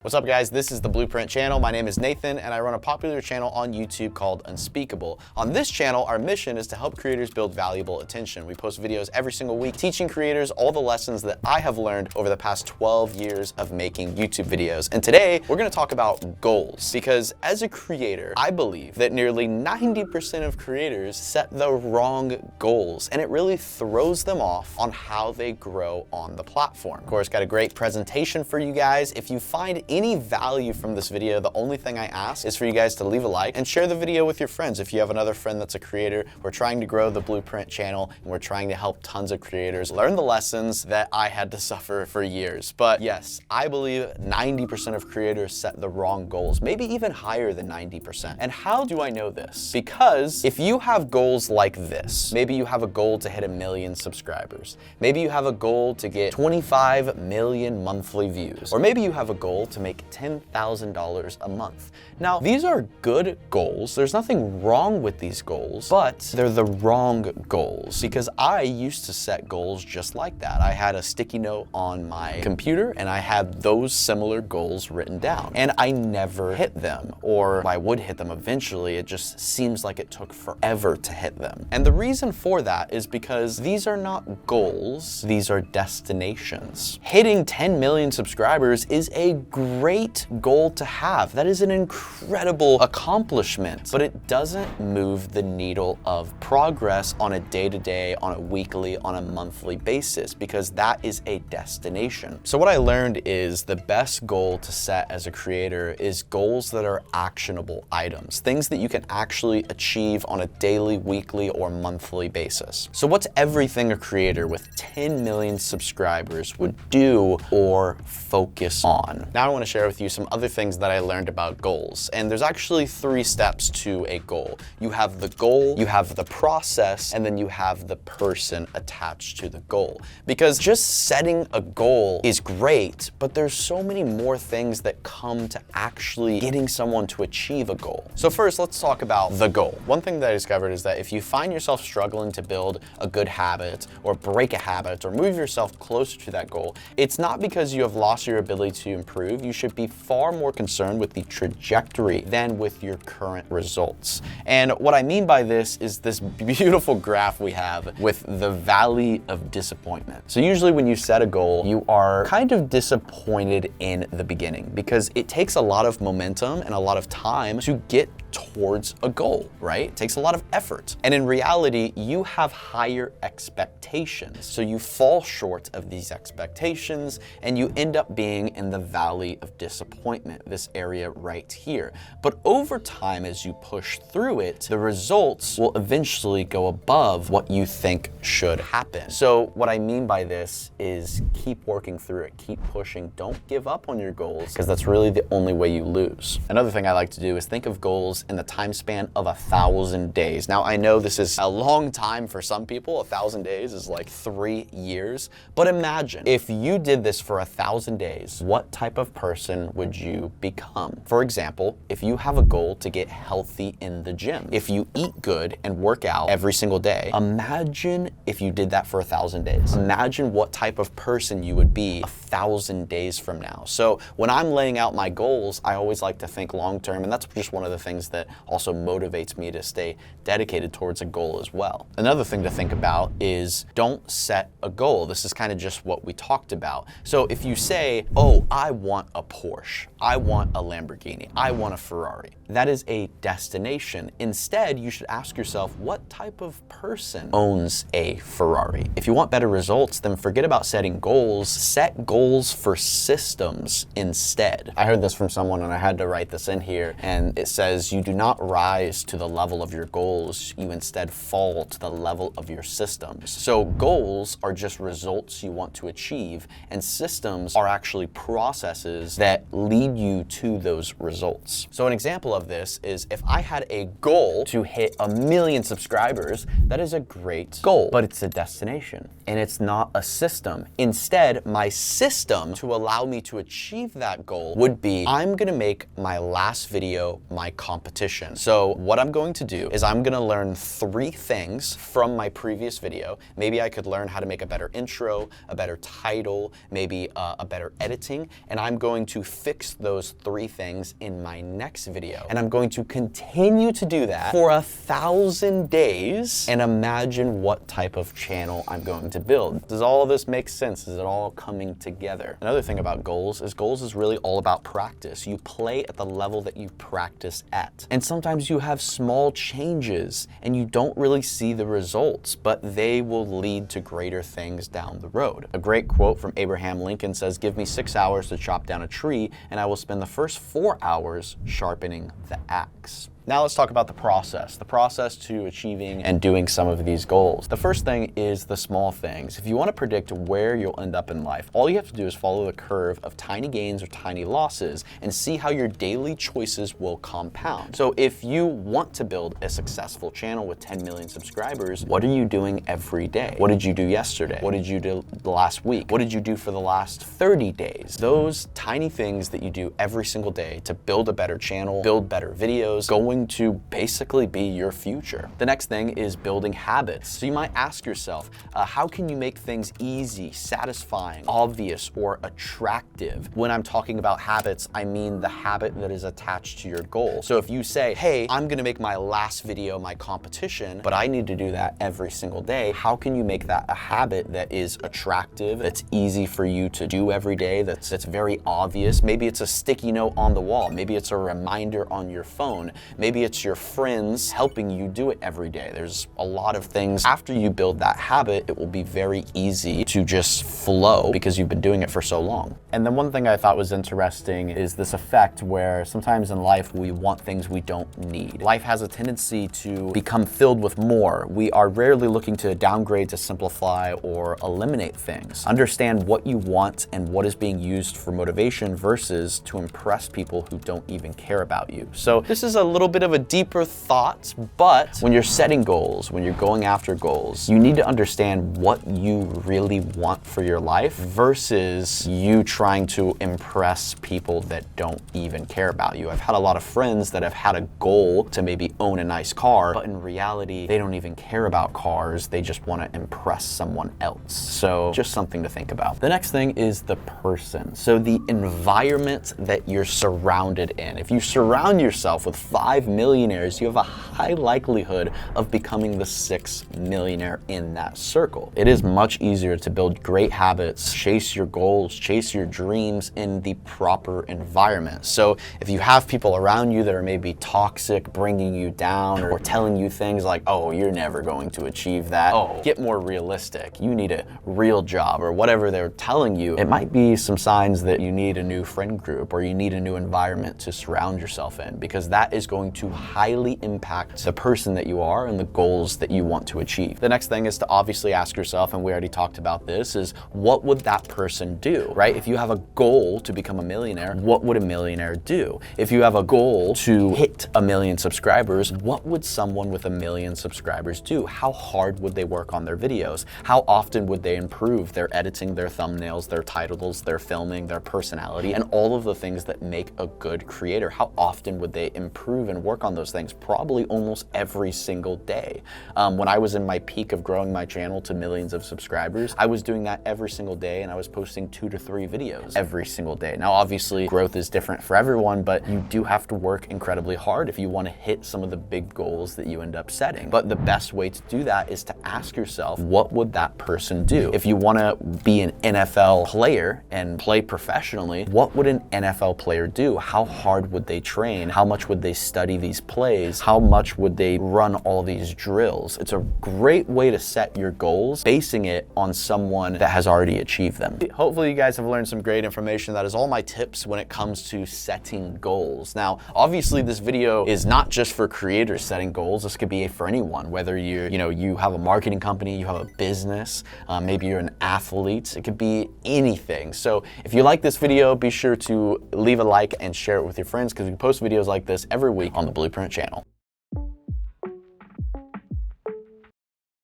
What's up guys, this is the Blueprint channel. My name is Nathan and I run a popular channel on YouTube called Unspeakable. On this channel, our mission is to help creators build valuable attention. We post videos every single week teaching creators all the lessons that I have learned over the past 12 years of making YouTube videos. And today, we're gonna talk about goals because as a creator, I believe that nearly 90% of creators set the wrong goals and it really throws them off on how they grow on the platform. Of course, got a great presentation for you guys. If you find any value from this video, the only thing I ask is for you guys to leave a like and share the video with your friends. If you have another friend that's a creator, we're trying to grow the Blueprint channel and we're trying to help tons of creators learn the lessons that I had to suffer for years. But yes, I believe 90% of creators set the wrong goals, maybe even higher than 90%. And how do I know this? Because if you have goals like this, maybe you have a goal to hit 1 million subscribers, maybe you have a goal to get 25 million monthly views, or maybe you have a goal to make $10,000 a month. Now, these are good goals. There's nothing wrong with these goals, but they're the wrong goals because I used to set goals just like that. I had a sticky note on my computer and I had those similar goals written down and I never hit them, or I would hit them eventually. It just seems like it took forever to hit them. And the reason for that is because these are not goals, these are destinations. Hitting 10 million subscribers is a great goal to have. That is an incredible accomplishment, but it doesn't move the needle of progress on a day-to-day, on a weekly, on a monthly basis, because that is a destination. So what I learned is the best goal to set as a creator is goals that are actionable items, things that you can actually achieve on a daily, weekly, or monthly basis. So what's everything a creator with 10 million subscribers would do or focus on? Now I want to share with you some other things that I learned about goals. And there's actually 3 steps to a goal. You have the goal, you have the process, and then you have the person attached to the goal. Because just setting a goal is great, but there's so many more things that come to actually getting someone to achieve a goal. So first, let's talk about the goal. One thing that I discovered is that if you find yourself struggling to build a good habit or break a habit or move yourself closer to that goal, it's not because you have lost your ability to improve. You should be far more concerned with the trajectory than with your current results. And what I mean by this is this beautiful graph we have with the valley of disappointment. So usually when you set a goal, you are kind of disappointed in the beginning because it takes a lot of momentum and a lot of time to get towards a goal, right? It takes a lot of effort. And in reality, you have higher expectations. So you fall short of these expectations and you end up being in the valley of disappointment, this area right here. But over time, as you push through it, the results will eventually go above what you think should happen. So what I mean by this is keep working through it, keep pushing, don't give up on your goals because that's really the only way you lose. Another thing I like to do is think of goals in the time span of 1,000 days. Now, I know this is a long time for some people. 1,000 days is like 3 years. But imagine if you did this for 1,000 days, what type of person would you become? For example, if you have a goal to get healthy in the gym, if you eat good and work out every single day, imagine if you did that for 1,000 days. Imagine what type of person you would be 1,000 days from now. So when I'm laying out my goals, I always like to think long-term, and that's just one of the things that also motivates me to stay dedicated towards a goal as well. Another thing to think about is don't set a goal. This is kind of just what we talked about. So if you say, oh, I want a Porsche, I want a Lamborghini, I want a Ferrari, that is a destination. Instead, you should ask yourself, what type of person owns a Ferrari? If you want better results, then forget about setting goals. Set goals for systems instead. I heard this from someone and I had to write this in here, and it says, you do not rise to the level of your goals, you instead fall to the level of your systems. So goals are just results you want to achieve, and systems are actually processes that lead you to those results. So an example of this is if I had a goal to hit 1 million subscribers, that is a great goal, but it's a destination and it's not a system. Instead, my system to allow me to achieve that goal would be, I'm gonna make my last video my competition. competition. So what I'm going to do is I'm gonna learn 3 things from my previous video. Maybe I could learn how to make a better intro, a better title, maybe a better editing, and I'm going to fix those 3 things in my next video. And I'm going to continue to do that for 1,000 days and imagine what type of channel I'm going to build. Does all of this make sense? Is it all coming together? Another thing about goals is really all about practice. You play at the level that you practice at. And sometimes you have small changes and you don't really see the results, but they will lead to greater things down the road. A great quote from Abraham Lincoln says, "Give me 6 hours to chop down a tree, and I will spend the first 4 hours sharpening the axe." Now let's talk about the process to achieving and doing some of these goals. The first thing is the small things. If you want to predict where you'll end up in life, all you have to do is follow the curve of tiny gains or tiny losses and see how your daily choices will compound. So if you want to build a successful channel with 10 million subscribers, what are you doing every day? What did you do yesterday? What did you do the last week? What did you do for the last 30 days? Those tiny things that you do every single day to build a better channel, build better videos, going to basically be your future. The next thing is building habits. So you might ask yourself, how can you make things easy, satisfying, obvious, or attractive? When I'm talking about habits, I mean the habit that is attached to your goal. So if you say, hey, I'm gonna make my last video my competition, but I need to do that every single day, how can you make that a habit that is attractive, that's easy for you to do every day, that's very obvious? Maybe it's a sticky note on the wall. Maybe it's a reminder on your phone. Maybe it's your friends helping you do it every day. There's a lot of things. After you build that habit, it will be very easy to just flow because you've been doing it for so long. And then one thing I thought was interesting is this effect where sometimes in life we want things we don't need. Life has a tendency to become filled with more. We are rarely looking to downgrade, to simplify, or eliminate things. Understand what you want and what is being used for motivation versus to impress people who don't even care about you. So this is a little bit of a deeper thought, but when you're setting goals, when you're going after goals, you need to understand what you really want for your life versus you trying to impress people that don't even care about you. I've had a lot of friends that have had a goal to maybe own a nice car, but in reality, they don't even care about cars. They just want to impress someone else. So just something to think about. The next thing is the person. So the environment that you're surrounded in. If you surround yourself with 5 millionaires, you have a high likelihood of becoming the 6th millionaire in that circle. It is much easier to build great habits, chase your goals, chase your dreams in the proper environment. So if you have people around you that are maybe toxic, bringing you down, or telling you things like, oh, you're never going to achieve that. Oh, get more realistic. You need a real job, or whatever they're telling you. It might be some signs that you need a new friend group or you need a new environment to surround yourself in, because that is going to highly impact the person that you are and the goals that you want to achieve. The next thing is to obviously ask yourself, and we already talked about this, is what would that person do, right? If you have a goal to become a millionaire, what would a millionaire do? If you have a goal to hit 1 million subscribers, what would someone with 1 million subscribers do? How hard would they work on their videos? How often would they improve their editing, their thumbnails, their titles, their filming, their personality, and all of the things that make a good creator? How often would they improve and work on those things? Probably almost every single day. When I was in my peak of growing my channel to millions of subscribers, I was doing that every single day, and I was posting 2 to 3 videos every single day. Now, obviously, growth is different for everyone, but you do have to work incredibly hard if you want to hit some of the big goals that you end up setting. But the best way to do that is to ask yourself, what would that person do? If you want to be an NFL player and play professionally, what would an NFL player do? How hard would they train? How much would they study these plays? How much would they run all these drills? It's a great way to set your goals, basing it on someone that has already achieved them. Hopefully you guys have learned some great information. That is all my tips when it comes to setting goals. Now, obviously this video is not just for creators setting goals. This could be for anyone, whether you have a marketing company, you have a business, maybe you're an athlete. It could be anything. So if you like this video, be sure to leave a like and share it with your friends, because we post videos like this every week on the Blueprint channel.